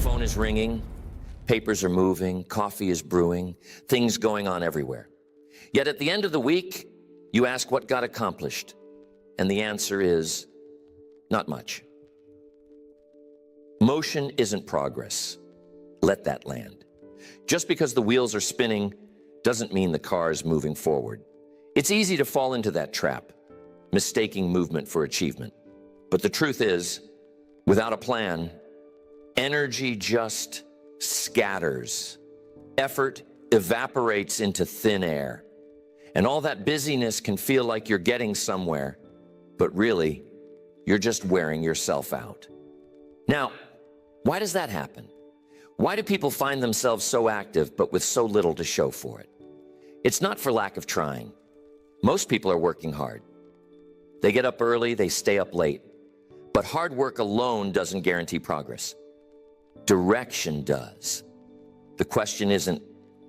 phone is ringing, papers are moving, coffee is brewing, things going on everywhere. Yet at the end of the week, you ask what got accomplished, and the answer is not much. Motion isn't progress. Let that land. Just because the wheels are spinning doesn't mean the car is moving forward. It's easy to fall into that trap, mistaking movement for achievement. But the truth is, without a plan, energy just scatters. Effort evaporates into thin air. And all that busyness can feel like you're getting somewhere, but really, you're just wearing yourself out. Now, why does that happen? Why do people find themselves so active, but with so little to show for it? It's not for lack of trying. Most people are working hard. They get up early, they stay up late. But hard work alone doesn't guarantee progress. Direction does. The question isn't,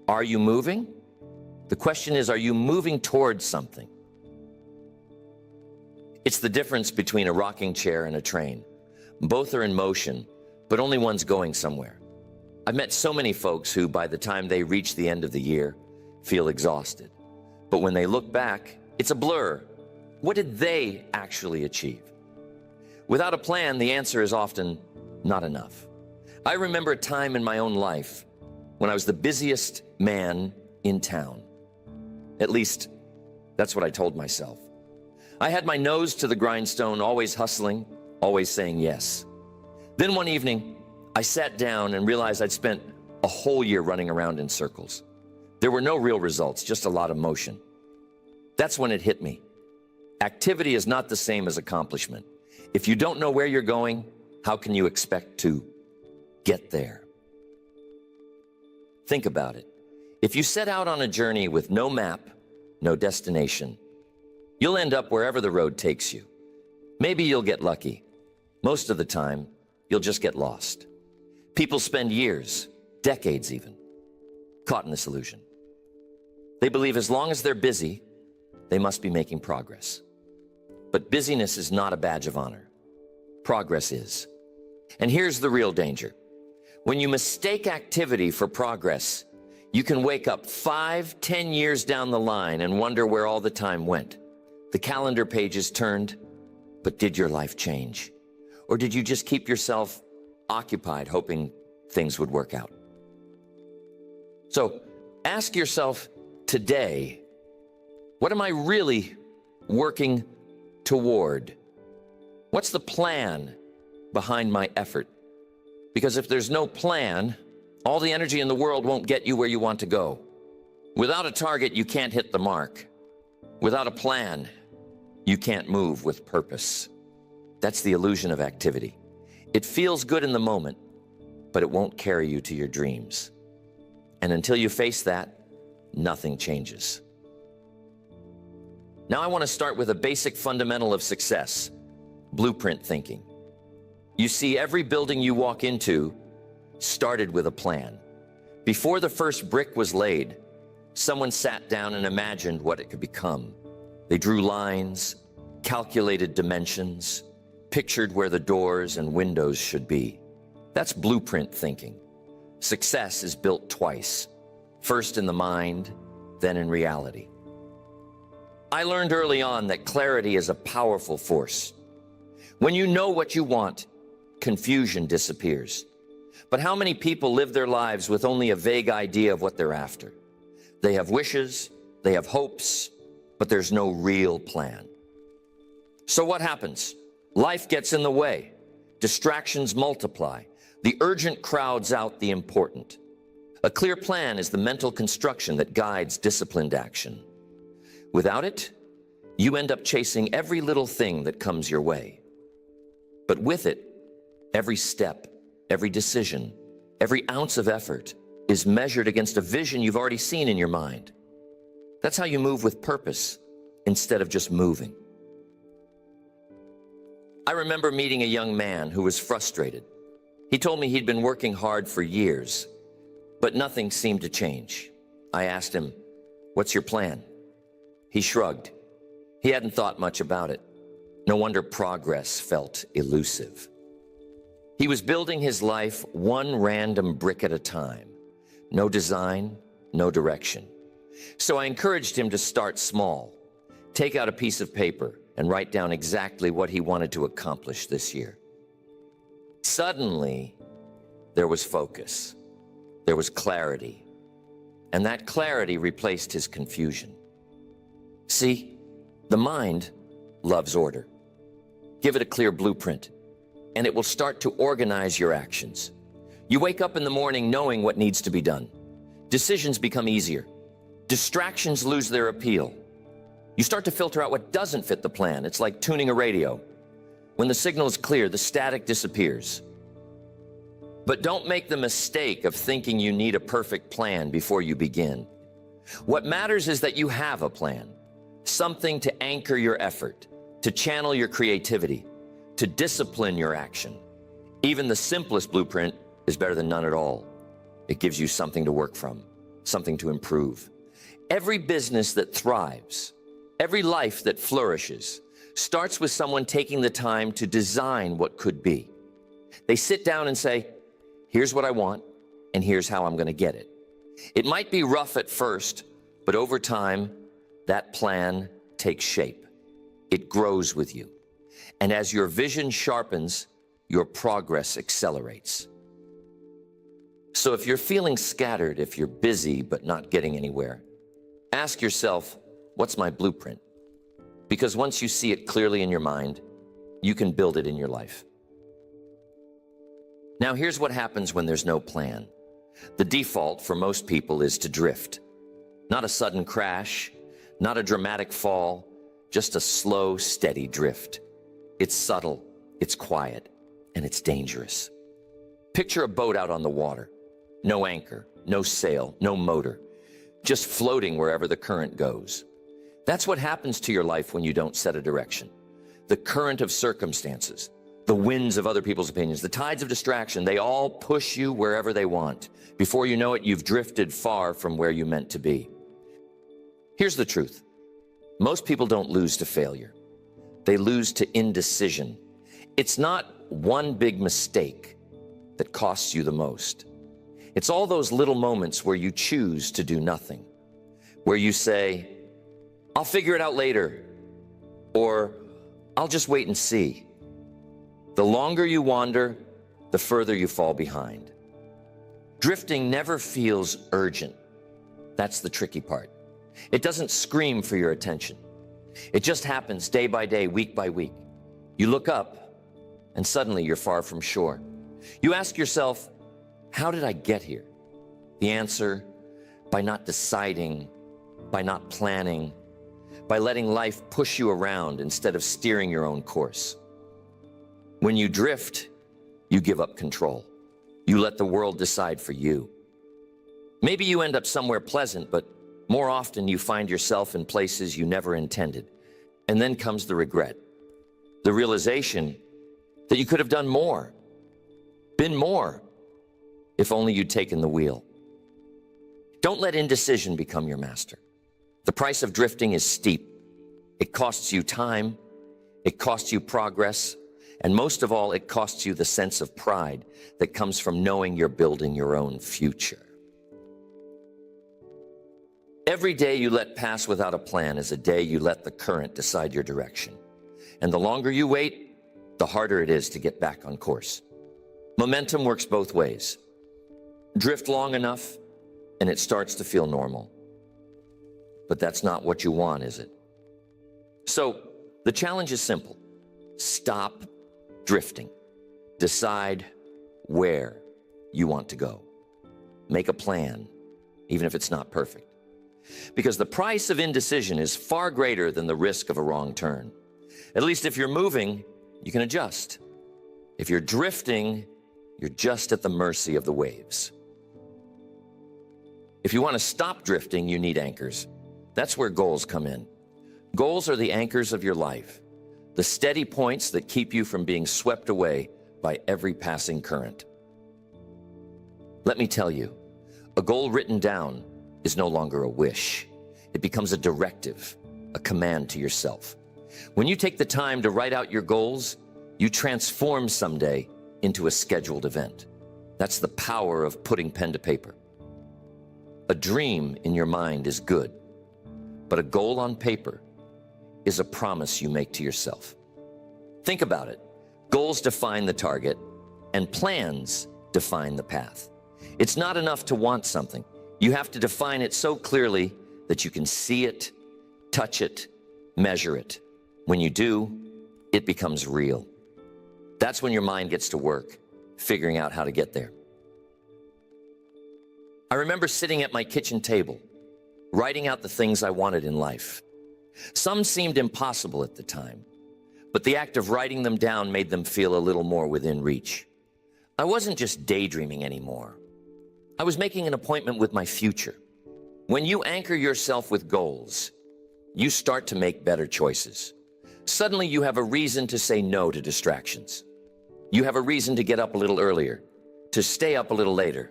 are you moving? The question is, are you moving towards something? It's the difference between a rocking chair and a train. Both are in motion, but only one's going somewhere. I've met so many folks who, by the time they reach the end of the year, feel exhausted. But when they look back, it's a blur. What did they actually achieve? Without a plan, the answer is often not enough. I remember a time in my own life when I was the busiest man in town. At least, that's what I told myself. I had my nose to the grindstone, always hustling, always saying yes. Then one evening, I sat down and realized I'd spent a whole year running around in circles. There were no real results, just a lot of motion. That's when it hit me. Activity is not the same as accomplishment. If you don't know where you're going, how can you expect to get there? Think about it. If you set out on a journey with no map, no destination, you'll end up wherever the road takes you. Maybe you'll get lucky. Most of the time, you'll just get lost. People spend years, decades even, caught in this illusion. They believe as long as they're busy, they must be making progress. But busyness is not a badge of honor. Progress is. And here's the real danger. When you mistake activity for progress, you can wake up 5, 10 years down the line and wonder where all the time went. The calendar pages turned, but did your life change? Or did you just keep yourself occupied, hoping things would work out? So ask yourself today, what am I really working toward? What's the plan behind my effort? Because if there's no plan, all the energy in the world won't get you where you want to go. Without a target, you can't hit the mark. Without a plan, you can't move with purpose. That's the illusion of activity. It feels good in the moment, but it won't carry you to your dreams. And until you face that, nothing changes. Now I want to start with a basic fundamental of success, blueprint thinking. You see, every building you walk into started with a plan. Before the first brick was laid, someone sat down and imagined what it could become. They drew lines, calculated dimensions, pictured where the doors and windows should be. That's blueprint thinking. Success is built twice, first in the mind, then in reality. I learned early on that clarity is a powerful force. When you know what you want, confusion disappears. But how many people live their lives with only a vague idea of what they're after? They have wishes, they have hopes, but there's no real plan. So what happens? Life gets in the way. Distractions multiply. The urgent crowds out the important. A clear plan is the mental construction that guides disciplined action. Without it, you end up chasing every little thing that comes your way. But with it, every step, every decision, every ounce of effort is measured against a vision you've already seen in your mind. That's how you move with purpose instead of just moving. I remember meeting a young man who was frustrated. He told me he'd been working hard for years, but nothing seemed to change. I asked him, "What's your plan?" He shrugged. He hadn't thought much about it. No wonder progress felt elusive. He was building his life one random brick at a time. No design, no direction. So I encouraged him to start small. Take out a piece of paper and write down exactly what he wanted to accomplish this year. Suddenly, there was focus. There was clarity. And that clarity replaced his confusion. See, the mind loves order. Give it a clear blueprint, and it will start to organize your actions. You wake up in the morning knowing what needs to be done. Decisions become easier. Distractions lose their appeal. You start to filter out what doesn't fit the plan. It's like tuning a radio. When the signal is clear, the static disappears. But don't make the mistake of thinking you need a perfect plan before you begin. What matters is that you have a plan, something to anchor your effort, to channel your creativity, to discipline your action. Even the simplest blueprint is better than none at all. It gives you something to work from, something to improve. Every business that thrives, every life that flourishes, starts with someone taking the time to design what could be. They sit down and say, here's what I want, and here's how I'm going to get it. It might be rough at first, but over time, that plan takes shape. It grows with you. And as your vision sharpens, your progress accelerates. So if you're feeling scattered, if you're busy but not getting anywhere, ask yourself, what's my blueprint? Because once you see it clearly in your mind, you can build it in your life. Now, here's what happens when there's no plan. The default for most people is to drift. Not a sudden crash, not a dramatic fall, just a slow, steady drift. It's subtle, it's quiet, and it's dangerous. Picture a boat out on the water. No anchor, no sail, no motor, just floating wherever the current goes. That's what happens to your life when you don't set a direction. The current of circumstances, the winds of other people's opinions, the tides of distraction, they all push you wherever they want. Before you know it, you've drifted far from where you meant to be. Here's the truth. Most people don't lose to failure. They lose to indecision. It's not one big mistake that costs you the most. It's all those little moments where you choose to do nothing, where you say, I'll figure it out later, or I'll just wait and see. The longer you wander, the further you fall behind. Drifting never feels urgent. That's the tricky part. It doesn't scream for your attention. It just happens day by day, week by week. You look up, and suddenly you're far from shore. You ask yourself, how did I get here? The answer, by not deciding, by not planning, by letting life push you around instead of steering your own course. When you drift, you give up control. You let the world decide for you. Maybe you end up somewhere pleasant, but more often you find yourself in places you never intended. And then comes the regret, the realization that you could have done more, been more, if only you'd taken the wheel. Don't let indecision become your master. The price of drifting is steep. It costs you time, it costs you progress, and most of all, it costs you the sense of pride that comes from knowing you're building your own future. Every day you let pass without a plan is a day you let the current decide your direction. And the longer you wait, the harder it is to get back on course. Momentum works both ways. Drift long enough, and it starts to feel normal. But that's not what you want, is it? So the challenge is simple. Stop drifting. Decide where you want to go. Make a plan, even if it's not perfect. Because the price of indecision is far greater than the risk of a wrong turn. At least if you're moving, you can adjust. If you're drifting, you're just at the mercy of the waves. If you want to stop drifting, you need anchors. That's where goals come in. Goals are the anchors of your life, the steady points that keep you from being swept away by every passing current. Let me tell you, a goal written down is no longer a wish. It becomes a directive, a command to yourself. When you take the time to write out your goals, you transform someday into a scheduled event. That's the power of putting pen to paper. A dream in your mind is good, but a goal on paper is a promise you make to yourself. Think about it. Goals define the target, and plans define the path. It's not enough to want something. You have to define it so clearly that you can see it, touch it, measure it. When you do, it becomes real. That's when your mind gets to work, figuring out how to get there. I remember sitting at my kitchen table, writing out the things I wanted in life. Some seemed impossible at the time, but the act of writing them down made them feel a little more within reach. I wasn't just daydreaming anymore. I was making an appointment with my future. When you anchor yourself with goals, you start to make better choices. Suddenly you have a reason to say no to distractions. You have a reason to get up a little earlier, to stay up a little later.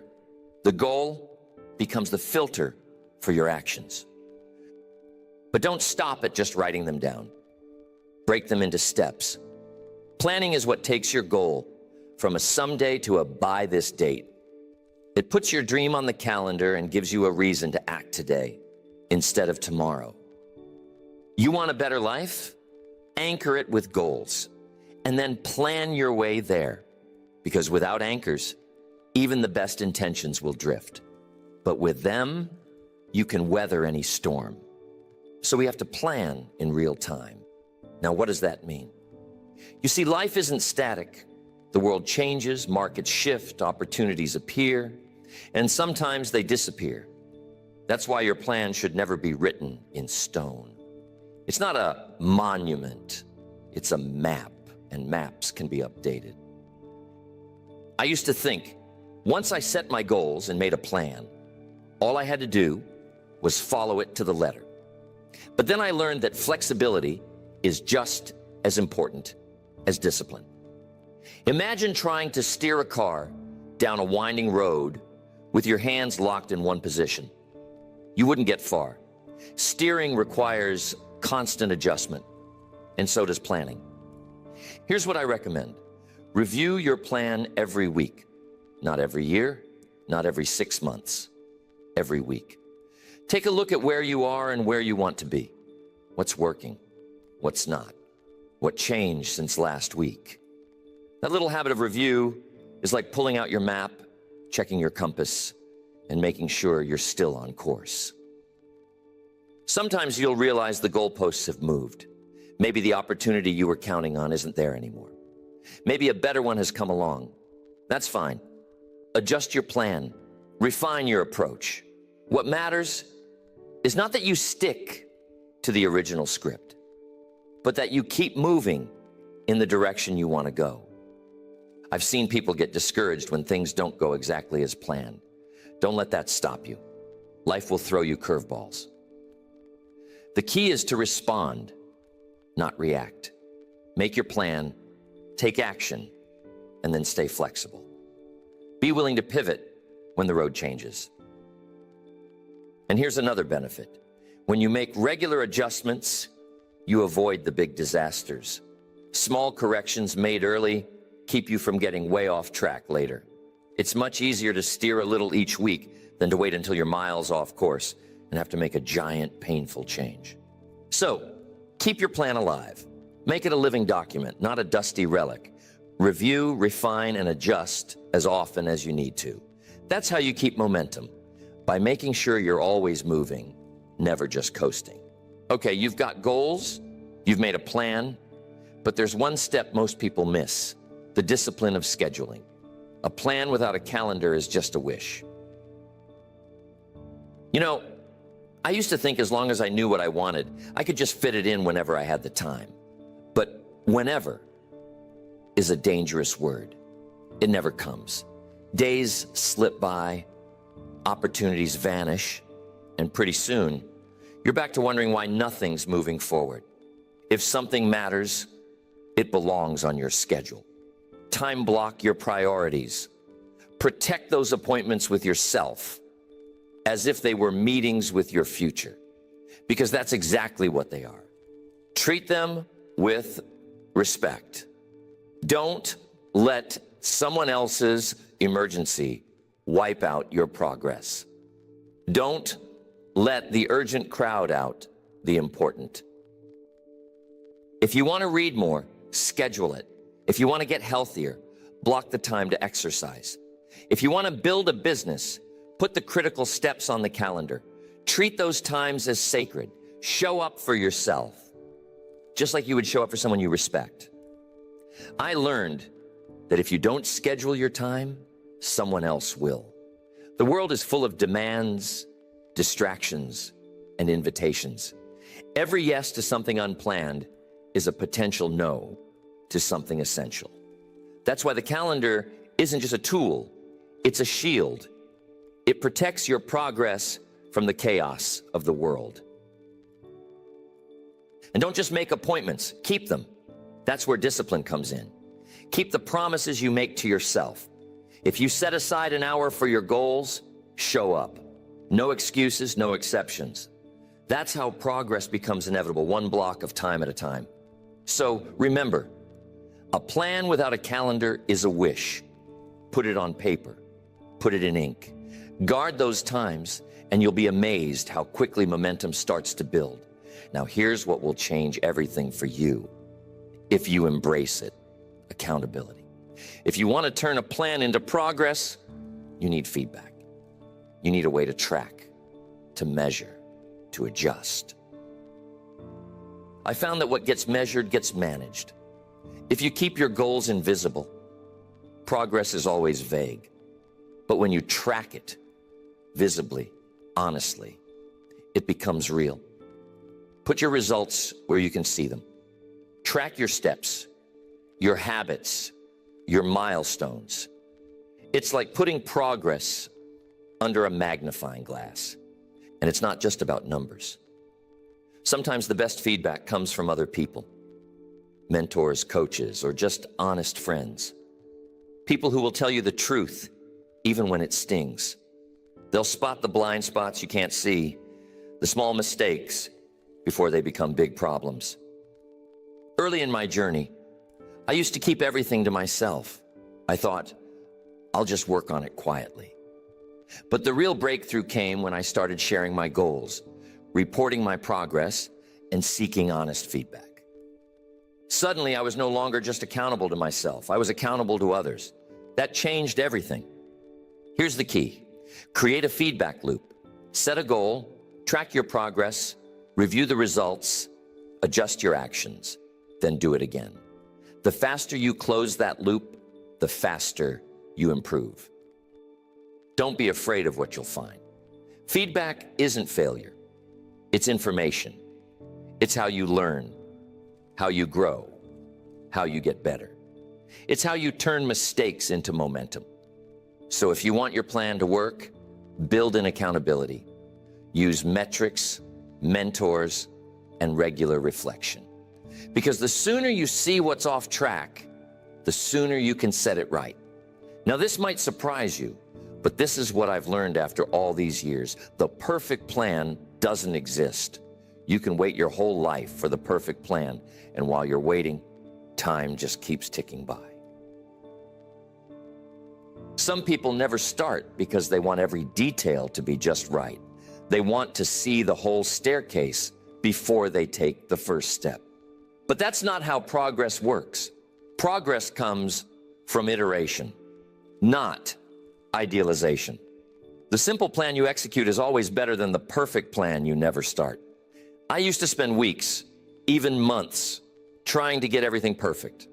The goal becomes the filter for your actions. But don't stop at just writing them down. Break them into steps. Planning is what takes your goal from a someday to a by this date. It puts your dream on the calendar and gives you a reason to act today instead of tomorrow. You want a better life? Anchor it with goals and then plan your way there. Because without anchors, even the best intentions will drift. But with them, you can weather any storm. So we have to plan in real time. Now, what does that mean? You see, life isn't static. The world changes, markets shift, opportunities appear, and sometimes they disappear. That's why your plan should never be written in stone. It's not a monument, it's a map, and maps can be updated. I used to think, once I set my goals and made a plan, all I had to do was follow it to the letter. But then I learned that flexibility is just as important as discipline. Imagine trying to steer a car down a winding road with your hands locked in one position. You wouldn't get far. Steering requires constant adjustment, and so does planning. Here's what I recommend. Review your plan every week. Not every year, not every 6 months, every week. Take a look at where you are and where you want to be. What's working? What's not? What changed since last week? That little habit of review is like pulling out your map, checking your compass, and making sure you're still on course. Sometimes you'll realize the goalposts have moved. Maybe the opportunity you were counting on isn't there anymore. Maybe a better one has come along. That's fine. Adjust your plan. Refine your approach. What matters is not that you stick to the original script, but that you keep moving in the direction you want to go. I've seen people get discouraged when things don't go exactly as planned. Don't let that stop you. Life will throw you curveballs. The key is to respond, not react. Make your plan, take action, and then stay flexible. Be willing to pivot when the road changes. And here's another benefit. When you make regular adjustments, you avoid the big disasters. Small corrections made early keep you from getting way off track later. It's much easier to steer a little each week than to wait until you're miles off course and have to make a giant, painful change. So, keep your plan alive. Make it a living document, not a dusty relic. Review, refine, and adjust as often as you need to. That's how you keep momentum, by making sure you're always moving, never just coasting. Okay, you've got goals, you've made a plan, but there's one step most people miss: the discipline of scheduling. A plan without a calendar is just a wish. You know, I used to think as long as I knew what I wanted, I could just fit it in whenever I had the time. But whenever is a dangerous word. It never comes. Days slip by, opportunities vanish, and pretty soon, you're back to wondering why nothing's moving forward. If something matters, it belongs on your schedule. Time block your priorities. Protect those appointments with yourself as if they were meetings with your future, because that's exactly what they are. Treat them with respect. Don't let someone else's emergency wipe out your progress. Don't let the urgent crowd out the important. If you want to read more, schedule it. If you want to get healthier, block the time to exercise. If you want to build a business, put the critical steps on the calendar. Treat those times as sacred. Show up for yourself, just like you would show up for someone you respect. I learned that if you don't schedule your time, someone else will. The world is full of demands, distractions, and invitations. Every yes to something unplanned is a potential no to something essential. That's why the calendar isn't just a tool, it's a shield. It protects your progress from the chaos of the world. And don't just make appointments, keep them. That's where discipline comes in. Keep the promises you make to yourself. If you set aside an hour for your goals, show up. No excuses, no exceptions. That's how progress becomes inevitable, one block of time at a time. So remember, a plan without a calendar is a wish. Put it on paper. Put it in ink. Guard those times, and you'll be amazed how quickly momentum starts to build. Now, here's what will change everything for you if you embrace it: accountability. If you want to turn a plan into progress, you need feedback. You need a way to track, to measure, to adjust. I found that what gets measured gets managed. If you keep your goals invisible, progress is always vague. But when you track it visibly, honestly, it becomes real. Put your results where you can see them. Track your steps, your habits, your milestones. It's like putting progress under a magnifying glass. And it's not just about numbers. Sometimes the best feedback comes from other people, mentors, coaches, or just honest friends. People who will tell you the truth, even when it stings. They'll spot the blind spots you can't see, the small mistakes, before they become big problems. Early in my journey, I used to keep everything to myself. I thought, I'll just work on it quietly. But the real breakthrough came when I started sharing my goals, reporting my progress, and seeking honest feedback. Suddenly, I was no longer just accountable to myself. I was accountable to others. That changed everything. Here's the key. Create a feedback loop. Set a goal, track your progress, review the results, adjust your actions, then do it again. The faster you close that loop, the faster you improve. Don't be afraid of what you'll find. Feedback isn't failure. It's information. It's how you learn, how you grow, how you get better. It's how you turn mistakes into momentum. So if you want your plan to work, build in accountability. Use metrics, mentors, and regular reflection. Because the sooner you see what's off track, the sooner you can set it right. Now, this might surprise you, but this is what I've learned after all these years. The perfect plan doesn't exist. You can wait your whole life for the perfect plan, and while you're waiting, time just keeps ticking by. Some people never start because they want every detail to be just right. They want to see the whole staircase before they take the first step. But that's not how progress works. Progress comes from iteration, not idealization. The simple plan you execute is always better than the perfect plan you never start. I used to spend weeks, even months, trying to get everything perfect.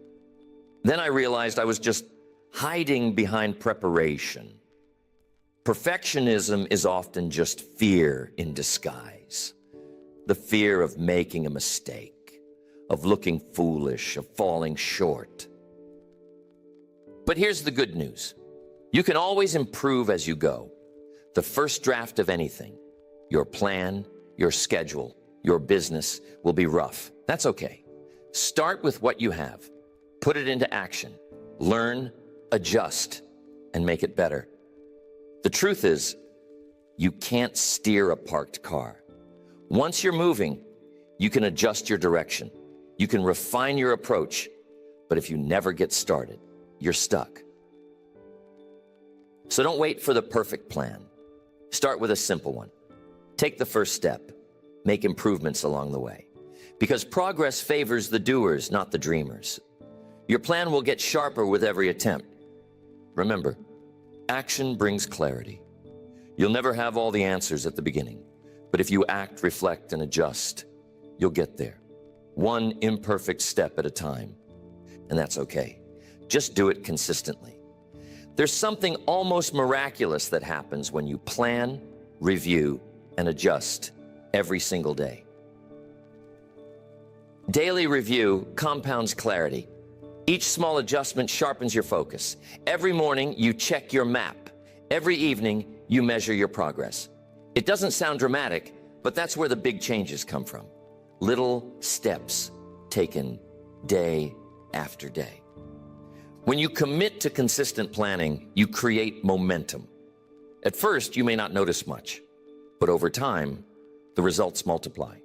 Then I realized I was just hiding behind preparation. Perfectionism is often just fear in disguise. The fear of making a mistake, of looking foolish, of falling short. But here's the good news. You can always improve as you go. The first draft of anything, your plan, your schedule, your business, will be rough. That's okay. Start with what you have. Put it into action. Learn, adjust, and make it better. The truth is, you can't steer a parked car. Once you're moving, you can adjust your direction. You can refine your approach. But if you never get started, you're stuck. So don't wait for the perfect plan. Start with a simple one. Take the first step. Make improvements along the way. Because progress favors the doers, not the dreamers. Your plan will get sharper with every attempt. Remember, action brings clarity. You'll never have all the answers at the beginning, but if you act, reflect, and adjust, you'll get there. One imperfect step at a time. And that's okay. Just do it consistently. There's something almost miraculous that happens when you plan, review, and adjust every single day. Daily review compounds clarity. Each small adjustment sharpens your focus. Every morning, you check your map. Every evening, you measure your progress. It doesn't sound dramatic, but that's where the big changes come from. Little steps taken day after day. When you commit to consistent planning, you create momentum. At first, you may not notice much, but over time, the results multiply.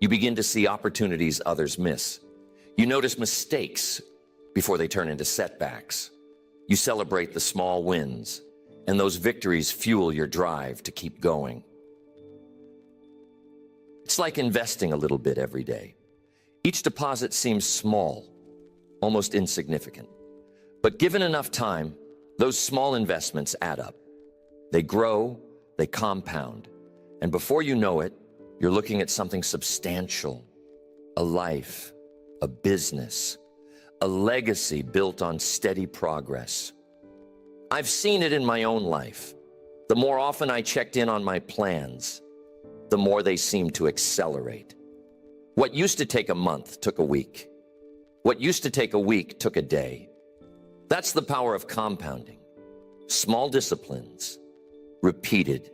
You begin to see opportunities others miss. You notice mistakes before they turn into setbacks. You celebrate the small wins, and those victories fuel your drive to keep going. It's like investing a little bit every day. Each deposit seems small, almost insignificant. But given enough time, those small investments add up. They grow, they compound, and before you know it, you're looking at something substantial, a life, a business, a legacy built on steady progress. I've seen it in my own life. The more often I checked in on my plans, the more they seemed to accelerate. What used to take a month took a week. What used to take a week took a day. That's the power of compounding. Small disciplines, repeated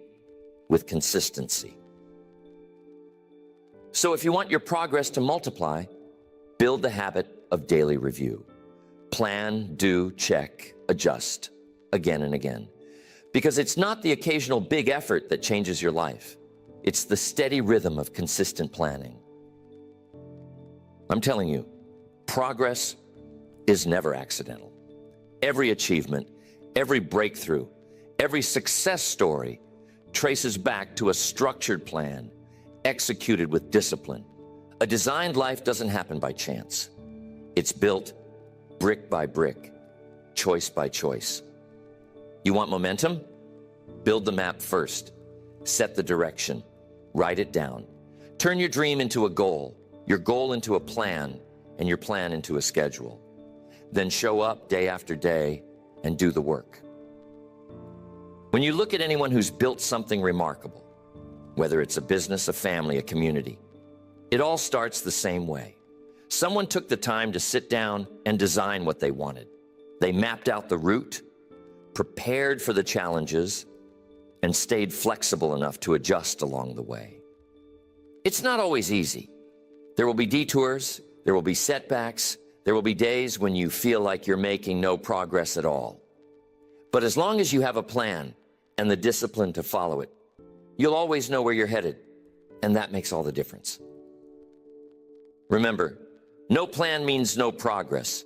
with consistency. So if you want your progress to multiply, build the habit of daily review. Plan, do, check, adjust, again and again. Because it's not the occasional big effort that changes your life. It's the steady rhythm of consistent planning. I'm telling you, progress is never accidental. Every achievement, every breakthrough, every success story traces back to a structured plan, executed with discipline. A designed life doesn't happen by chance. It's built brick by brick, choice by choice. You want momentum? Build the map first. Set the direction. Write it down. Turn your dream into a goal, your goal into a plan, and your plan into a schedule. Then show up day after day and do the work. When you look at anyone who's built something remarkable, whether it's a business, a family, a community, it all starts the same way. Someone took the time to sit down and design what they wanted. They mapped out the route, prepared for the challenges, and stayed flexible enough to adjust along the way. It's not always easy. There will be detours, there will be setbacks, there will be days when you feel like you're making no progress at all. But as long as you have a plan and the discipline to follow it, you'll always know where you're headed, and that makes all the difference. Remember, no plan means no progress.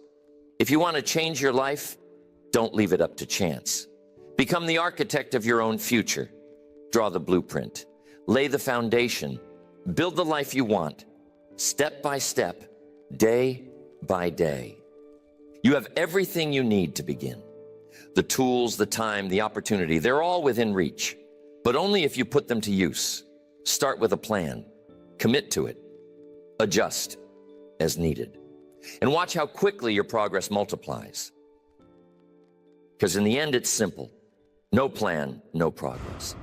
If you want to change your life, don't leave it up to chance. Become the architect of your own future. Draw the blueprint. Lay the foundation. Build the life you want, step by step, day by day. You have everything you need to begin. The tools, the time, the opportunity, they're all within reach, but only if you put them to use. Start with a plan. Commit to it. Adjust as needed. And watch how quickly your progress multiplies. Because in the end, it's simple. No plan, no progress.